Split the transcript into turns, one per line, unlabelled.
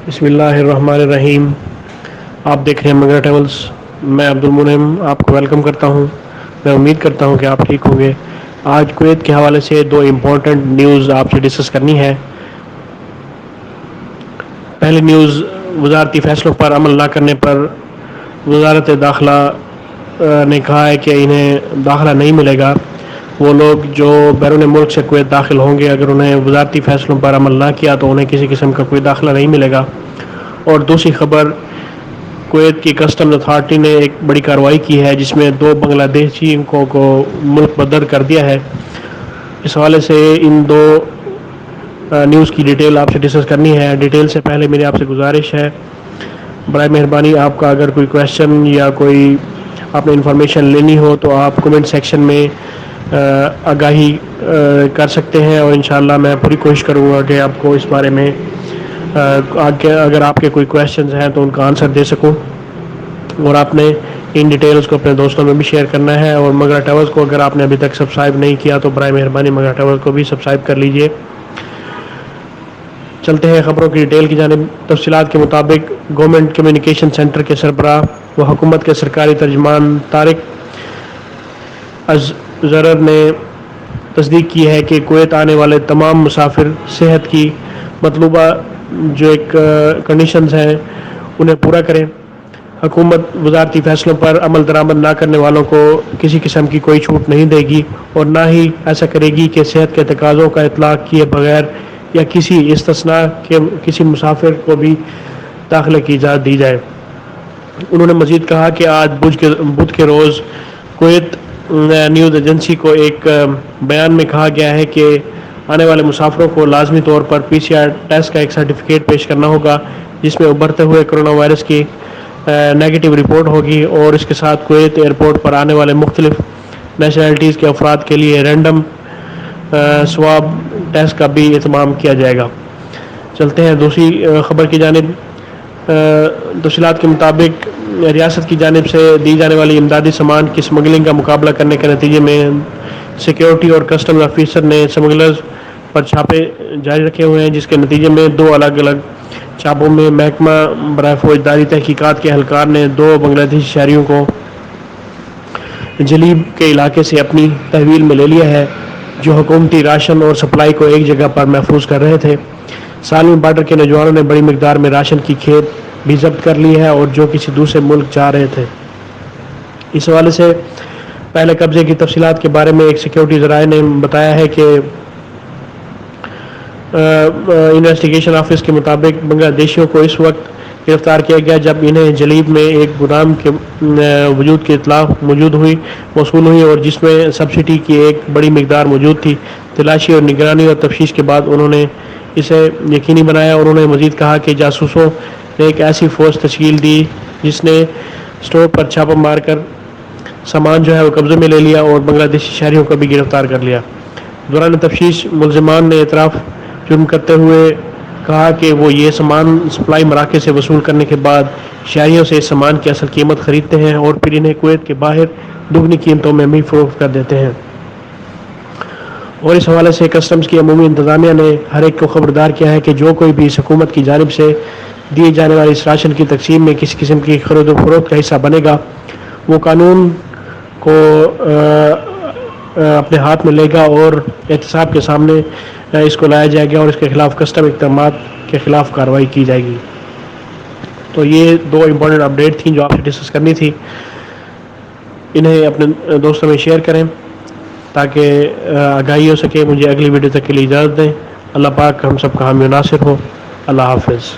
بسم اللہ الرحمن الرحیم۔ آپ دیکھ رہے ہیں مگر ٹریولز۔ میں عبد المنعم آپ کو ویلکم کرتا ہوں۔ میں امید کرتا ہوں کہ آپ ٹھیک ہوں گے۔ آج کویت کے حوالے سے دو امپورٹنٹ نیوز آپ سے ڈسکس کرنی ہے۔ پہلی نیوز، وزارتی فیصلوں پر عمل نہ کرنے پر وزارت داخلہ نے کہا ہے کہ انہیں داخلہ نہیں ملے گا۔ وہ لوگ جو بیرون ملک سے کویت داخل ہوں گے، اگر انہیں وزارتی فیصلوں پر عمل نہ کیا تو انہیں کسی قسم کا کوئی داخلہ نہیں ملے گا۔ اور دوسری خبر، کویت کی کسٹم اتھارٹی نے ایک بڑی کارروائی کی ہے جس میں 2 بنگلہ دیشیوں کو ملک بدر کر دیا ہے۔ اس حوالے سے ان دو نیوز کی ڈیٹیل آپ سے ڈسکس کرنی ہے۔ ڈیٹیل سے پہلے میری آپ سے گزارش ہے، برائے مہربانی آپ کا اگر کوئی کویشچن یا کوئی آپ نے انفارمیشن لینی ہو تو آپ کومنٹ سیکشن میں آگاہی کر سکتے ہیں، اور انشاءاللہ میں پوری کوشش کروں گا کہ آپ کو اس بارے میں اگر آپ کے کوئی کویشچنز ہیں تو ان کا آنسر دے سکوں۔ اور آپ نے ان ڈیٹیلز کو اپنے دوستوں میں بھی شیئر کرنا ہے، اور مگر ٹاورز کو اگر آپ نے ابھی تک سبسکرائب نہیں کیا تو برائے مہربانی مگر ٹاورز کو بھی سبسکرائب کر لیجئے۔ چلتے ہیں خبروں کی ڈیٹیل کی جانب۔ تفصیلات کے مطابق گورنمنٹ کمیونیکیشن سینٹر کے سربراہ و حکومت کے سرکاری ترجمان طارق الزرر نے تصدیق کی ہے کہ کویت آنے والے تمام مسافر صحت کی مطلوبہ جو ایک کنڈیشنز ہیں انہیں پورا کریں۔ حکومت وزارتی فیصلوں پر عمل درآمد نہ کرنے والوں کو کسی قسم کی کوئی چھوٹ نہیں دے گی، اور نہ ہی ایسا کرے گی کہ صحت کے تقاضوں کا اطلاق کیے بغیر یا کسی استثناء کے کسی مسافر کو بھی داخلے کی اجازت دی جائے۔ انہوں نے مزید کہا کہ آج بدھ کے روز کویت نیوز ایجنسی کو ایک بیان میں کہا گیا ہے کہ آنے والے مسافروں کو لازمی طور پر PCR ٹیسٹ کا ایک سرٹیفکیٹ پیش کرنا ہوگا جس میں ابھرتے ہوئے کرونا وائرس کی نیگیٹو رپورٹ ہوگی، اور اس کے ساتھ کویت ایئرپورٹ پر آنے والے مختلف نیشنلٹیز کے افراد کے لیے رینڈم سواب ٹیسٹ کا بھی اہتمام کیا جائے گا۔ چلتے ہیں دوسری خبر کی جانب۔ تفصیلات کے مطابق ریاست کی جانب سے دی جانے والی امدادی سامان کی سمگلنگ کا مقابلہ کرنے کے نتیجے میں سیکیورٹی اور کسٹم آفیسر نے سمگلرز پر چھاپے جاری رکھے ہوئے ہیں، جس کے نتیجے میں 2 الگ الگ چھاپوں میں محکمہ برائے فوجداری تحقیقات کے اہلکار نے 2 بنگلہ دیشی شہریوں کو جلیب کے علاقے سے اپنی تحویل میں لے لیا ہے، جو حکومتی راشن اور سپلائی کو ایک جگہ پر محفوظ کر رہے تھے۔ سالمی بارڈر کے نوجوانوں نے بڑی مقدار میں راشن کی کھیپ بھی ضبط کر لی ہے، اور جو کسی دوسرے ملک جا رہے تھے۔ اس حوالے سے پہلے قبضے کی تفصیلات کے بارے میں ایک سیکیورٹی ذرائع نے بتایا ہے کہ انویسٹیگیشن آفس کے مطابق بنگلہ دیشیوں کو اس وقت گرفتار کیا گیا جب انہیں جلیب میں ایک گودام کے وجود کی اطلاع موصول ہوئی اور جس میں سبسڈی کی ایک بڑی مقدار موجود تھی۔ تلاشی اور نگرانی اور تفتیش کے بعد انہوں نے اسے یقینی بنایا، اور انہوں نے مزید کہا کہ جاسوسوں نے ایک ایسی فورس تشکیل دی جس نے اسٹور پر چھاپہ مار کر سامان جو ہے وہ قبضے میں لے لیا اور بنگلہ دیشی شہریوں کو بھی گرفتار کر لیا۔ دوران تفتیش ملزمان نے اعتراف جرم کرتے ہوئے کہا کہ وہ یہ سامان سپلائی مراکز سے وصول کرنے کے بعد شہریوں سے اس سامان کی اصل قیمت خریدتے ہیں اور پھر انہیں کویت کے باہر دگنی قیمتوں میں بھی فروخت کر دیتے ہیں۔ اور اس حوالے سے کسٹمز کی عمومی انتظامیہ نے ہر ایک کو خبردار کیا ہے کہ جو کوئی بھی اس حکومت کی جانب سے دیے جانے والی اس راشن کی تقسیم میں کسی قسم کی خرید و فروخت کا حصہ بنے گا، وہ قانون کو اپنے ہاتھ میں لے گا اور احتساب کے سامنے اس کو لایا جائے گا، اور اس کے خلاف کسٹم اقدامات کے خلاف کارروائی کی جائے گی۔ تو یہ 2 امپورٹنٹ اپڈیٹ تھیں جو آپ سے ڈسکس کرنی تھی۔ انہیں اپنے دوستوں میں شیئر کریں تاکہ آگاہی ہو سکے۔ مجھے اگلی ویڈیو تک کے لیے اجازت دیں۔ اللہ پاک ہم سب کا حامی و ناصر ہو۔ اللہ حافظ۔